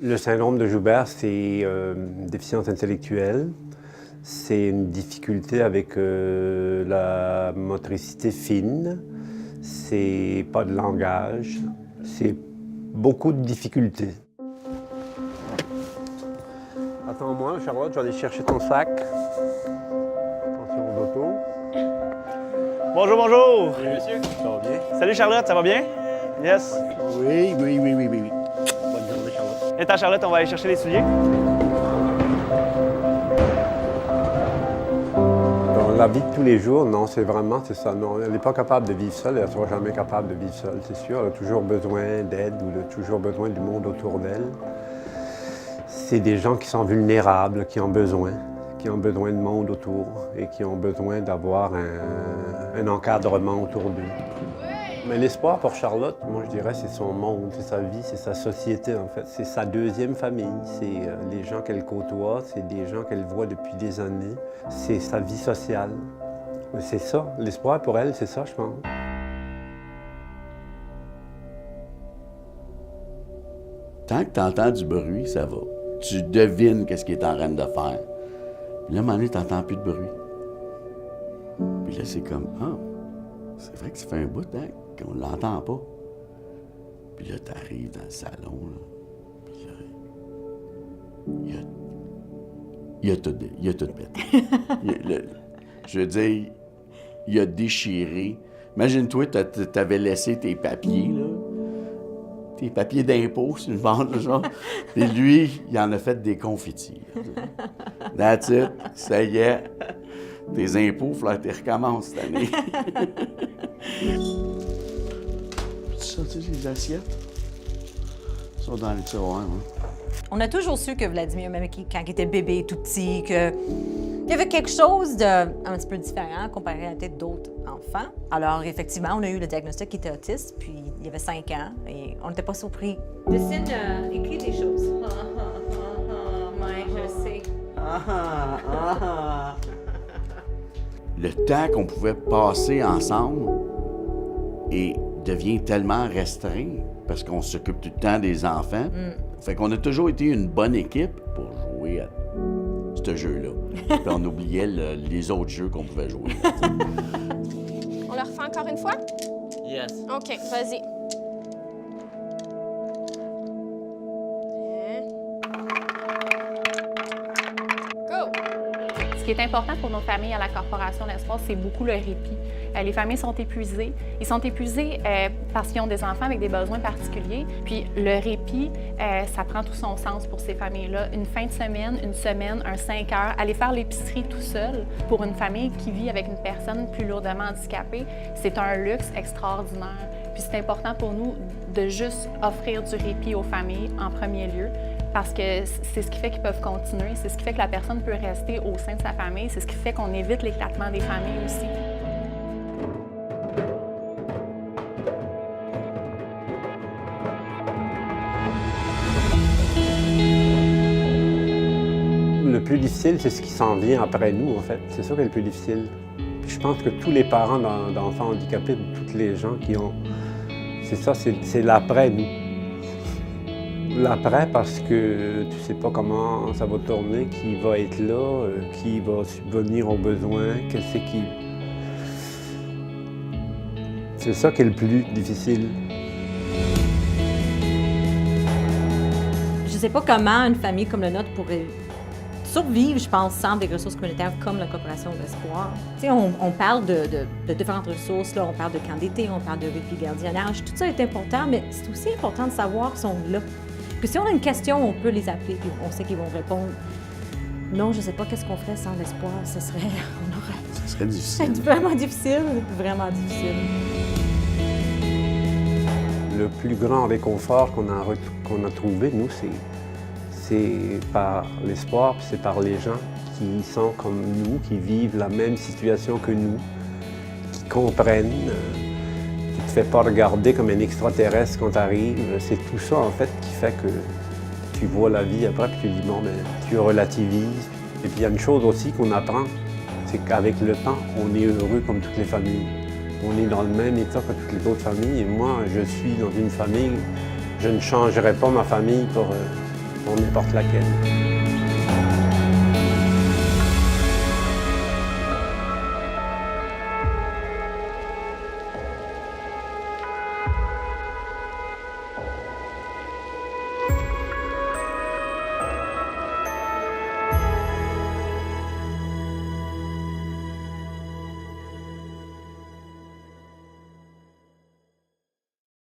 Le syndrome de Joubert, c'est une déficience intellectuelle. C'est une difficulté avec la motricité fine. C'est pas de langage. C'est beaucoup de difficultés. Attends-moi, Charlotte, je vais aller chercher ton sac. Attention aux autos. Bonjour, bonjour! Salut, monsieur. Ça va bien? Salut Charlotte, ça va bien? Yes. Oui. Bonne journée, Charlotte. Attends Charlotte, on va aller chercher les souliers. Dans la vie de tous les jours, non, c'est ça. Non, elle n'est pas capable de vivre seule, elle ne sera jamais capable de vivre seule, c'est sûr. Elle a toujours besoin d'aide ou elle a toujours besoin du monde autour d'elle. C'est des gens qui sont vulnérables, qui ont besoin de monde autour et qui ont besoin d'avoir un encadrement autour d'eux. Mais l'espoir pour Charlotte, moi je dirais, c'est son monde, c'est sa vie, c'est sa société en fait. C'est sa deuxième famille, c'est les gens qu'elle côtoie, c'est des gens qu'elle voit depuis des années. C'est sa vie sociale. C'est ça, l'espoir pour elle, c'est ça je pense. Tant que tu entends du bruit, ça va. Tu devines qu'est-ce qu'il est en train de faire. Puis là, à un moment donné, tu n'entends plus de bruit. Puis là, c'est comme, ah, c'est vrai que ça fait un bout, hein, qu'on ne l'entend pas. Puis là, tu arrives dans le salon, là, puis là, il a tout pété. Je veux dire, il a déchiré. Imagine-toi, tu avais laissé tes papiers, là. Tes papiers d'impôt sur une vente, genre. Et lui, il en a fait des confettis. That's it. Ça y est. Tes impôts, il faudra que tu recommences cette année. Tu sorti les assiettes? Ils sont dans les tiroirs, hein? On a toujours su que Vladimir, même quand il était bébé, tout petit, qu'il y avait quelque chose d'un petit peu différent comparé à peut-être d'autres enfants. Alors, effectivement, on a eu le diagnostic qu'il était autiste, puis il avait 5 ans, et on n'était pas surpris. Dessine, écrit des choses. Ouais, je sais. Le temps qu'on pouvait passer ensemble devient tellement restreint parce qu'on s'occupe tout le temps des enfants. Fait qu'on a toujours été une bonne équipe pour jouer à ce jeu-là. Puis on oubliait les autres jeux qu'on pouvait jouer. On le refait encore une fois? Yes. OK, vas-y. Go! Ce qui est important pour nos familles à la Corporation L'Espoir, c'est beaucoup le répit. Les familles sont épuisées. Ils sont épuisés parce qu'ils ont des enfants avec des besoins particuliers. Puis le répit, ça prend tout son sens pour ces familles-là. Une fin de semaine, une semaine, un 5 heures, aller faire l'épicerie tout seul pour une famille qui vit avec une personne plus lourdement handicapée, c'est un luxe extraordinaire. Puis c'est important pour nous de juste offrir du répit aux familles en premier lieu, parce que c'est ce qui fait qu'ils peuvent continuer, c'est ce qui fait que la personne peut rester au sein de sa famille, c'est ce qui fait qu'on évite l'éclatement des familles aussi. Le plus difficile, c'est ce qui s'en vient après nous, en fait. C'est ça qui est le plus difficile. Puis je pense que tous les parents d'enfants handicapés, toutes les gens qui ont... C'est ça, c'est l'après nous. L'après parce que tu sais pas comment ça va tourner, qui va être là, qui va subvenir aux besoins, qu'est-ce qui... C'est ça qui est le plus difficile. Je sais pas comment une famille comme la nôtre pourrait survivre, je pense, sans des ressources communautaires comme la Corporation L'Espoir. Tu sais, on parle de différentes ressources, là, on parle de camp d'été, on parle de répit gardiennage, tout ça est important, mais c'est aussi important de savoir qu'ils sont là. Que si on a une question, on peut les appeler, puis on sait qu'ils vont répondre. Non, je sais pas qu'est-ce qu'on ferait sans l'espoir, ce serait... Ça serait difficile. C'est vraiment difficile, vraiment difficile. Le plus grand réconfort qu'on a trouvé, nous, c'est par l'espoir, puis c'est par les gens qui sont comme nous, qui vivent la même situation que nous, qui comprennent, qui ne te fait pas regarder comme un extraterrestre quand tu arrives. C'est tout ça, en fait, qui fait que tu vois la vie après, puis tu dis, bon, ben, tu relativises. Et puis il y a une chose aussi qu'on apprend, c'est qu'avec le temps, on est heureux comme toutes les familles. On est dans le même état que toutes les autres familles. Et moi, je suis dans une famille, je ne changerai pas ma famille pour n'importe laquelle.